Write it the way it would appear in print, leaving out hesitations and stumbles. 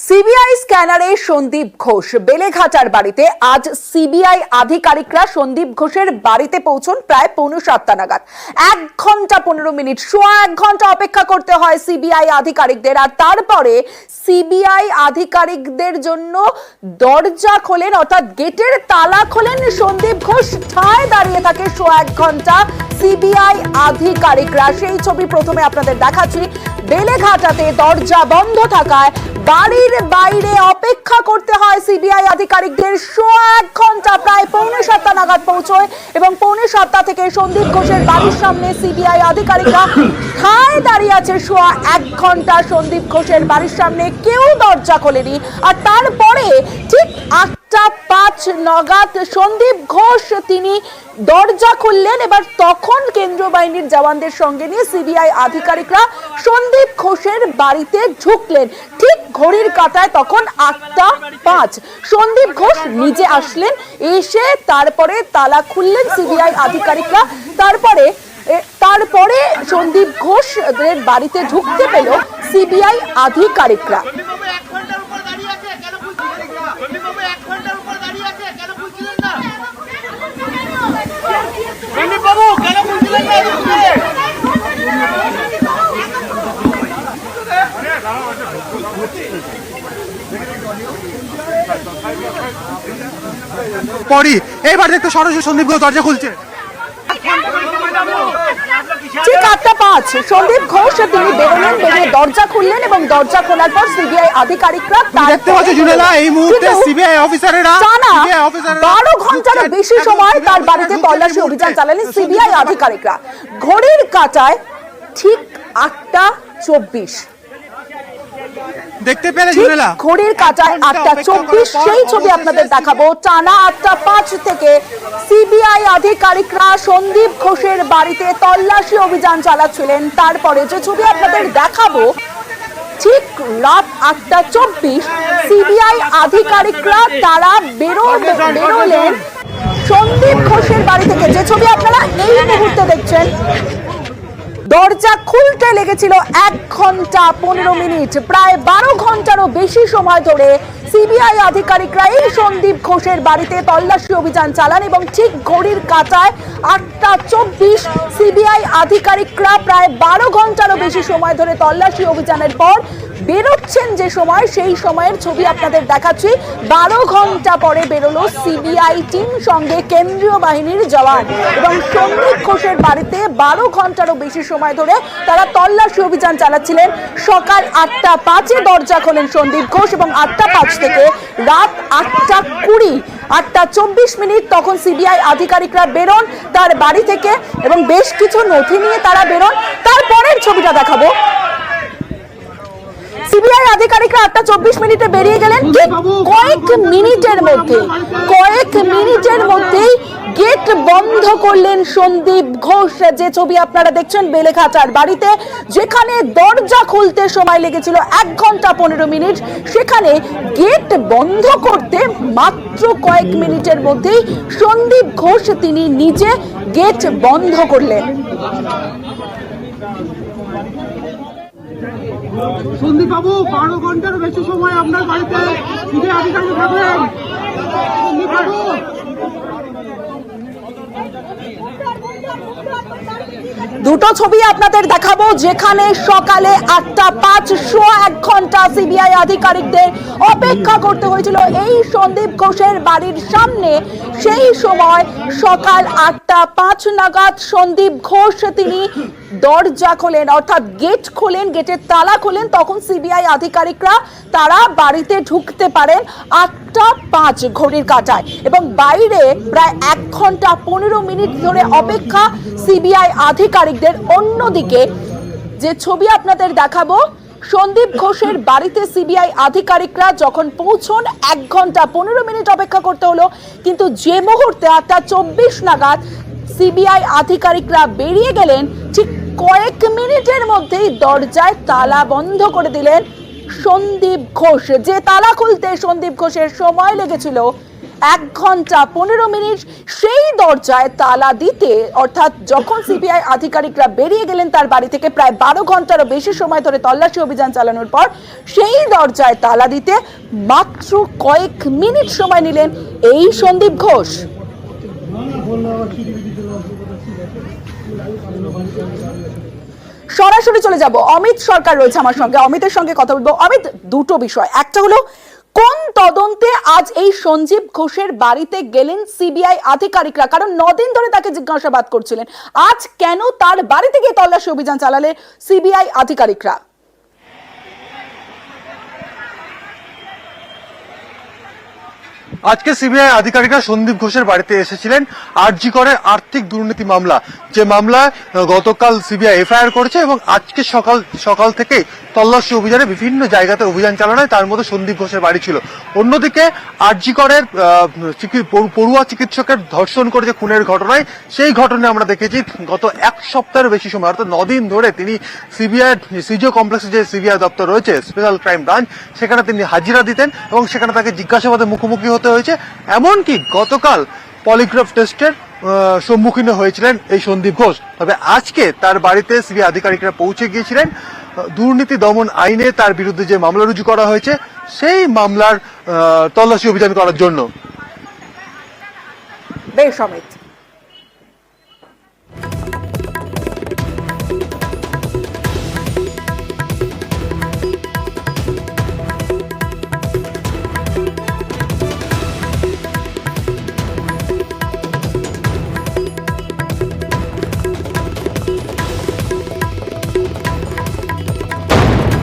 CBI স্ক্যানারে সন্দীপ ঘোষ বেলেঘাটার বাড়িতে আজ সিবিআই আধিকারিকরা সন্দীপ ঘোষের বাড়িতে পৌঁছন প্রায় 7:45 নাগাদ। 1 ঘন্টা 15 মিনিট, সোয়া 1 ঘন্টা অপেক্ষা করতে হয় সিবিআই আধিকারিকদের। আর তারপরে সিবিআই আধিকারিকদের জন্য দরজা খোলেন, অর্থাৎ গেটের তালা খোলেন সন্দীপ ঘোষ। ঠায় দাঁড়িয়ে থাকে সোয়া 1 ঘন্টা সিবিআই আধিকারিকরা। সেই ছবি প্রথমে আপনাদের দেখাচ্ছি। বেলেঘাটাতে দরজা বন্ধ থাকায় বাড়ির বাইরে অপেক্ষা করতে হয় সিবিআই আধিকারিকদের। সোয়া 1 ঘন্টা, প্রায় 6:45 নাগাদ পৌঁছয় এবং 6:45 থেকে সন্দীপ ঘোষের বাড়ির সামনে সিবিআই আধিকারিকরা ঠায় দাঁড়িয়ে আছে সোয়া 1 ঘন্টা সন্দীপ ঘোষের বাড়ির সামনে। কেউ দরজা খোলেনি। আর তারপরে ঠিক 8:05 নাগাদ সন্দীপ ঘোষ তিনি দরজা খুললেন। এবার তখন কেন্দ্রীয় বাহিনীর জওয়ানদের সঙ্গে নিয়ে সিবিআই আধিকারিকরা সন্দীপ ঘোষের বাড়িতে ঢুকলেন। ঠিক ঘড়ির কাঁটায় তখন 8:05। সন্দীপ ঘোষ নিজে আসলেন, এসে তারপরে তালা খুললেন সিবিআই আধিকারিকরা। তারপরে সন্দীপ ঘোষের বাড়িতে ঢুকতে পেল সিবিআই আধিকারিকরা। পরি এবার দেখতে সরাসরি সন্দীপ ঘোষ দরজা খুলছে। ঠিক 8:05 সন্দীপ ঘোষ তিনি বেরোলেন, বেরিয়ে দরজা খুললেন এবং দরজা খোলার পর সিবিআই আধিকারিকরা দেখতে পাচ্ছেন জুনেলা এই মুহূর্তে সিবিআই অফিসাররা 12 ঘন্টারও বেশি সময় তার বাড়িতে তল্লাশি অভিযান চালালেন সিবিআই আধিকারিকরা। ঘড়ির কাঁটায় ঠিক 8:24 দেখতে পেলে জুনেলা, ঘড়ির কাঁটায় 8:24 সেই ছবি আপনাদের দেখাবো। টানা 8:05 থেকে সিবিআই আধিকারিকরা সন্দীপ ঘোষের বাড়িতে তল্লাশি অভিযান চালাচ্ছিলেন। তারপরে যে ছবি আপনাদের দেখাবো, ঠিক রাত 8:24 সিবিআই আধিকারিকরা তারা বেরোলেন সন্দীপ ঘোষের বাড়ি থেকে। যে ছবি আপনারা এই মুহূর্তে দেখছেন, দরজা খুলতে লেগেছিল 1 ঘন্টা 15 মিনিট। প্রায় 12 ঘন্টারও বেশি সময় ধরে সিবিআই আধিকারিকরা এই সন্দীপ ঘোষের বাড়িতে তল্লাশি অভিযান চালান এবং ঠিক ঘড়ির কাঁটায় 8:24 সিবিআই আধিকারিকরা প্রায় 12 ঘন্টারও বেশি সময় ধরে তল্লাশি অভিযানের পর বেরোচ্ছেন যে সময়, সেই সময়ের ছবি আপনাদের দেখাচ্ছি। 12 ঘন্টা পরে বেরোলো সিবিআই টিম সঙ্গে কেন্দ্রীয় বাহিনীর জওয়ান এবং সন্দীপ ঘোষের বাড়িতে 12 ঘন্টারও বেশি সময় ধরে তারা তল্লাশি অভিযান চালাচ্ছিলেন। সকাল 8:05 দরজা খোলেন সন্দীপ ঘোষ এবং 8:05 থেকে রাত 8:20 8:24 মিনিট তখন সিবিআই আধিকারিকরা বেরোন তার বাড়ি থেকে এবং বেশ কিছু নথি নিয়ে তারা বেরোন। তারপরের ছবিটা দেখাবো। সিবিআই আধিকারিকরা 8:24 মিনিটে বেরিয়ে গেলেন। কয়েক মিনিটের মধ্যেই গেট বন্ধ করলেন সন্দীপ ঘোষ। যে ছবি আপনারা দেখছেন বেলেঘাটার বাড়িতে, যেখানে দরজা খুলতে সময় লেগেছিল 1 ঘন্টা 15 মিনিট, সেখানে গেট বন্ধ করতে মাত্র কয়েক মিনিটের মধ্যেই সন্দীপ ঘোষ তিনি নিজে গেট বন্ধ করলেন। সন্দীপ বাবু 12 ঘন্টার বেশি সময় আপনার বাড়িতে সিবিআই আধিকারিক থাকলেন। সন্দীপ বাবু, দুটো ছবি আপনাদের দেখাবো, যেখানে সকালে 8:05 সোয়া 1 ঘন্টা সিবিআই আধিকারিকদের অপেক্ষা করতে হয়েছিল এই সন্দীপ ঘোষের বাড়ির সামনে। সেই সময় সকাল 8:05 নাগাদ সন্দীপ ঘোষ তিনি দরজা খোলেন, অর্থাৎ গেট খোলেন, গেটের তালা খোলেন। তখন সিবিআই আধিকারিকরা তারা বাড়িতে ঢুকতে পারেন 8:05 ঘড়ির কাঁটায় এবং বাইরে প্রায় 1 ঘন্টা 15 মিনিট ধরে অপেক্ষা সিবিআই আধিকারিকদের। অন্যদিকে যে ছবি আপনাদের দেখাবো, সন্দীপ ঘোষের বাড়িতে সিবিআই আধিকারিকরা যখন পৌঁছন 1 ঘন্টা 15 মিনিট অপেক্ষা করতে হলো, কিন্তু যে মুহূর্তে 8:24 নাগাদ সিবিআই আধিকারিকরা বেরিয়ে গেলেন, ঠিক কয়েক মিনিটের মধ্যেই দরজায় তালা বন্ধ করে দিলেন সন্দীপ ঘোষ। যে তালা খুলতে সন্দীপ ঘোষের সময় লেগেছিল 1 ঘন্টা 15 মিনিট সেই দরজায় তালা দিতে, অর্থাৎ যখন সিবিআই আধিকারিকরা বেরিয়ে গেলেন তার বাড়ি থেকে প্রায় 12 ঘন্টারও বেশি সময় ধরে তল্লাশি অভিযান চালানোর পর সেই দরজায় তালা দিতে মাত্র কয়েক মিনিট সময় নিলেন এই সন্দীপ ঘোষ। সরাসরি চলে যাব, অমিত সরকার রয়েছে আমার সঙ্গে, অমিতের সঙ্গে কথা বলবো। অমিত, দুটো বিষয়, একটা হলো কোন তদন্তে আজ এই সঞ্জীব ঘোষের বাড়িতে গেলেন সিবিআই আধিকারিকরা, কারণ 9 দিন ধরে তাকে জিজ্ঞাসাবাদ করছিলেন, আজ কেন তার বাড়িতে গিয়ে তল্লাশি অভিযান চালালে সিবিআই আধিকারিকরা? আজকে সিবিআই আধিকারিকরা সন্দীপ ঘোষের বাড়িতে এসেছিলেন আরজি করে আর্থিক দুর্নীতি মামলা, যে মামলায় গতকাল সিবিআই এফআইআর করেছে এবং আজকে সকাল থেকে তল্লাশি অভিযানে বিভিন্ন জায়গাতে অভিযান চালানো হয়, তার মধ্যে সন্দীপ ঘোষের বাড়ি ছিল। অন্যদিকে আরজি করের পড়ুয়া চিকিৎসকের ধর্ষণ করে যে খুনের ঘটনায়, সেই ঘটনায় আমরা দেখেছি গত 1 সপ্তাহের বেশি সময় অর্থাৎ 9 দিন ধরে তিনি সিবিআই সিজিও কমপ্লেক্সে যে সিবিআই দপ্তর রয়েছে, স্পেশাল ক্রাইম ব্রাঞ্চ, সেখানে তিনি হাজিরা দিতেন এবং সেখানে তাকে জিজ্ঞাসাবাদের মুখোমুখি হতে হয়েছে। এমনকি গতকাল পলিগ্রাফ টেস্টের সম্মুখীন হয়েছিলেন এই সন্দীপ ঘোষ। তবে আজকে তার বাড়িতে সিবিআই আধিকারিকরা পৌঁছে গিয়েছিলেন দুর্নীতি দমন আইনে তার বিরুদ্ধে যে মামলা রুজু করা হয়েছে সেই মামলার তল্লাশি অভিযান করার জন্য। বেশ অমিত।